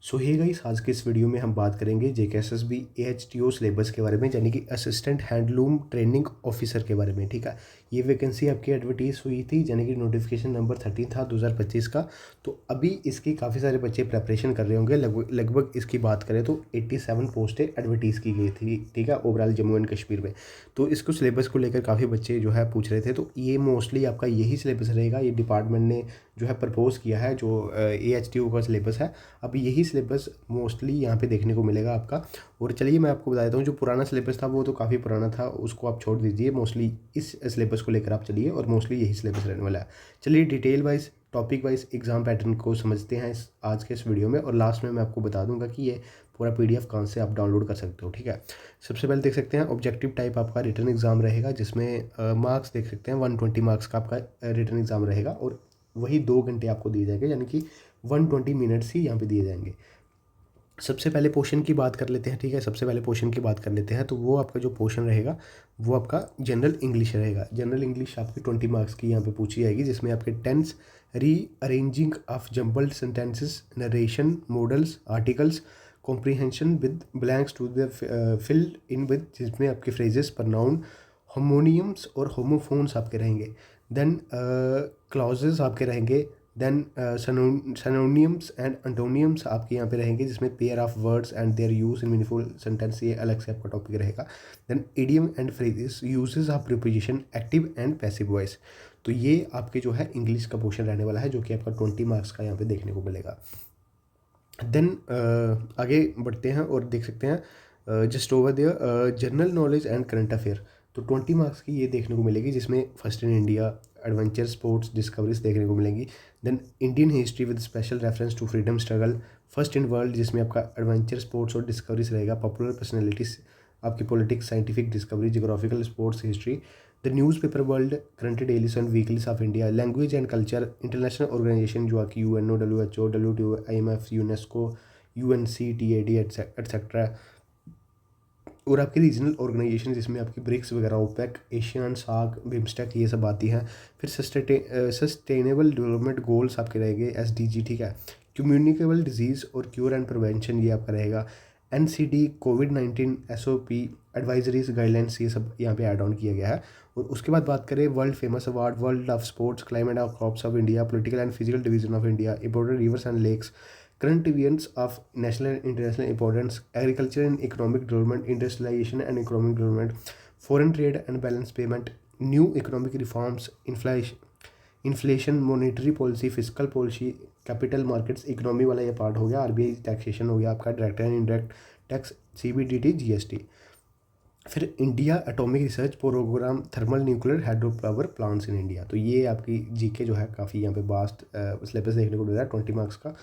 सो hey guys, आज के इस वीडियो में हम बात करेंगे जेकेएसएसबी एएचटीओ सिलेबस के बारे में, यानी कि असिस्टेंट हैंडलूम ट्रेनिंग ऑफिसर के बारे में। ठीक है, ये वैकेंसी आपकी एडवर्टीज हुई थी, यानी कि नोटिफिकेशन नंबर 13 था 2025 का। तो अभी इसकी काफ़ी सारे बच्चे प्रेपरेशन कर रहे होंगे। लगभग इसकी बात करें तो 87 पोस्टें एडवर्टीज़ की गई थी। ठीक है, ओवरऑल जम्मू एंड कश्मीर में। तो इसको सिलेबस को लेकर काफ़ी बच्चे जो है पूछ रहे थे। तो ये मोस्टली आपका यही सिलेबस रहेगा। ये डिपार्टमेंट ने जो है प्रपोज किया है, जो एएचटीओ का सिलेबस है। अब यही सिलेबस मोस्टली यहाँ पे देखने को मिलेगा आपका। और चलिए मैं आपको बता देता हूँ, जो पुराना सिलेबस था वो तो काफ़ी पुराना था, उसको आप छोड़ दीजिए। मोस्टली इस सिलेबस को लेकर आप चलिए, और मोस्टली यही सिलेबस रहने वाला है। चलिए detail wise, topic wise exam pattern को समझते हैं आज के इस वीडियो में। और लास्ट में मैं आपको बता दूंगा कि ये पूरा पीडीएफ कहाँ से आप डाउनलोड कर सकते हो। ठीक है, सबसे पहले देख सकते हैं ऑब्जेक्टिव टाइप आपका रिटर्न एग्जाम रहेगा, जिसमें मार्क्स देख सकते हैं 120 मार्क्स का आपका रिटर्न एग्जाम रहेगा। और वही 2 घंटे आपको दिए जाएंगे, यानी कि 120 मिनट्स ही यहाँ पे दिए जाएंगे। सबसे पहले पोर्शन की बात कर लेते हैं। ठीक है, सबसे पहले पोर्शन की बात कर लेते हैं। तो वो आपका जो पोर्शन रहेगा वो आपका जनरल इंग्लिश रहेगा। जनरल इंग्लिश आपकी 20 मार्क्स की यहाँ पे पूछी जाएगी, जिसमें आपके tense, rearranging of jumbled sentences, narration, modals, articles, comprehension with blanks to the filled in with, जिसमें आपके फ्रेजेस, प्रनाउन, होमोनियम्स और होमोफोन्स आपके रहेंगे। देन क्लॉजेज आपके रहेंगे। देन सिनोनियम्स एंड एंटोनियम्स आपके यहाँ पे रहेंगे, जिसमें pair of words and their use in meaningful sentence, ये अलग से आपका टॉपिक रहेगा। Then idiom and phrases, usages of preposition, active and passive voice. तो ये आपके जो है इंग्लिश का पोर्शन रहने वाला है, जो कि आपका 20 मार्क्स का यहाँ पे देखने को मिलेगा। देन आगे बढ़ते हैं और देख सकते हैं just over there general knowledge and current affair. तो 20 मार्क्स की ये देखने को मिलेगी, जिसमें first in India, adventure, sports, discoveries देखने को मिलेंगी। Then Indian history with special reference to freedom struggle, first in world, जिसमें आपका एडवेंचर, स्पोर्ट्स और डिस्कवरीज रहेगा। पॉपुलर पर्सनैलिटीज आपकी, politics, scientific discovery, geographical, sports, history. The newspaper world, current dailies and weeklies of India, language and culture, international organisation जो आपकी UNO, WHO, WTO, IMF, UNESCO, UNC, TAD etcetera. और आपकी regional organisation, जिसमें आपकी BRICS वगैरह, OPEC, Asian, SAARC, BIMSTEC, ये सब आती हैं। फिर सस्टेनेबल डेवलपमेंट गोल्स आपके रहेंगे, एसडीजी। ठीक है, कम्युनिकेबल डिजीज़ और क्योर एंड प्रिवेंशन, ये आपका रहेगा। एनसीडी, कोविड-19, एसओपी, एडवाइजरीज, गाइडलाइंस, ये सब यहाँ पे ऐड ऑन किया गया है। और उसके बाद बात करें world famous award, world of sports, climate of crops of India, political and physical division of India, important rivers and lakes, current events of national and international importance, agriculture and economic development, industrialization and economic development, foreign trade and balance payment, new economic reforms, inflation, monetary policy, fiscal policy, capital markets, economy वाला ये part हो गया। RBI taxation हो गया आपका, direct and indirect tax, CBDT, GST. फिर India atomic research programme, thermal nuclear hydro power plants in India. तो ये आपकी जीके जो है काफ़ी यहाँ पे वास्ट सिलेबस देखने को मिल रहा है 20 मार्क्स का।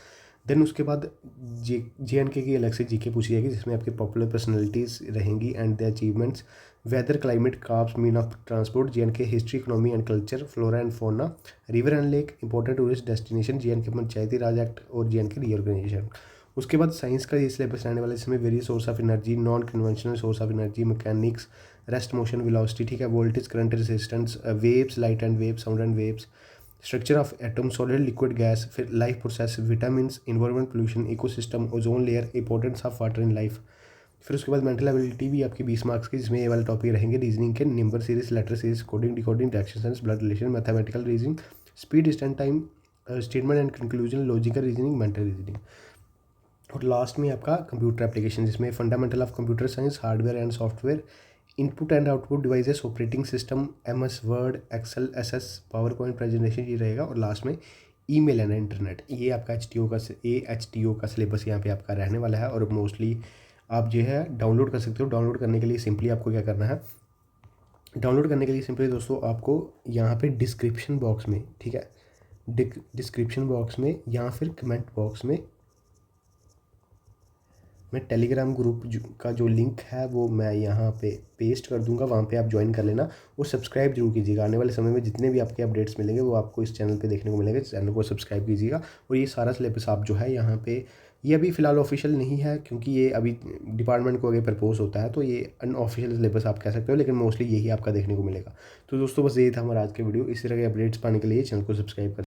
देन उसके बाद जे एंड के की अलग से जीके पूछी जाएगी, जिसमें आपकी पॉपुलर पर्सनैलिटीज़ रहेंगी and the achievements, weather, climate, crops, mean of transport, J and K history, economy and culture, flora and fauna, river and lake, important tourist destination, J and K Panchayati Raj act और जे and के reorganisation. उसके बाद science का ये syllabus रहने वाला है, जिसमें various source of energy, non conventional source of energy, mechanics, rest, motion, velocity. ठीक है, voltage, current, resistance, waves, light and waves, sound and waves, structure of atom, solid, liquid, gas, फिर life process, vitamin, environment, pollution, ecosystem, ozone layer, importance of water in life. फिर उसके बाद mental ability भी आपकी 20 marks की, जिसमें ये वाले टॉपिक रहेंगे। रीजनिंग के number series, letter series, coding, decoding, direction sense, blood relation, mathematical reasoning, speed, distance, time, statement and conclusion, logical reasoning, mental reasoning. और लास्ट में आपका कंप्यूटर एप्लीकेशन, जिसमें fundamental of computer science, hardware and software, input and output devices, operating system, MS Word, Excel, SS, PowerPoint presentation, ये रहेगा। और last में email and internet. ये आपका एचटीओ का सिलेबस यहाँ पे आपका रहने वाला है। और मोस्टली आप जो है डाउनलोड कर सकते हो। डाउनलोड करने के लिए सिंपली आपको क्या करना है, डाउनलोड करने के लिए सिंपली दोस्तों आपको यहाँ पे डिस्क्रिप्शन बॉक्स में, ठीक है, डिस्क्रिप्शन बॉक्स में या फिर कमेंट बॉक्स में मैं टेलीग्राम ग्रुप का जो लिंक है वो मैं यहाँ पे पेस्ट कर दूंगा, वहाँ पे आप ज्वाइन कर लेना। और सब्सक्राइब जरूर कीजिएगा। आने वाले समय में जितने भी आपके अपडेट्स मिलेंगे वो आपको इस चैनल पे देखने को मिलेंगे। चैनल को सब्सक्राइब कीजिएगा। और ये सारा सिलेबस आप जो है यहाँ पे, ये अभी फ़िलहाल ऑफिशियल नहीं है, क्योंकि ये अभी डिपार्टमेंट को आगे प्रपोज होता है, तो ये अनऑफिशियल सिलेबस आप कह सकते हो, लेकिन मोस्टली यही आपका देखने को मिलेगा। तो दोस्तों बस यही था हमारा आज के वीडियो। इस तरह के अपडेट्स पाने के लिए चैनल को सब्सक्राइब कर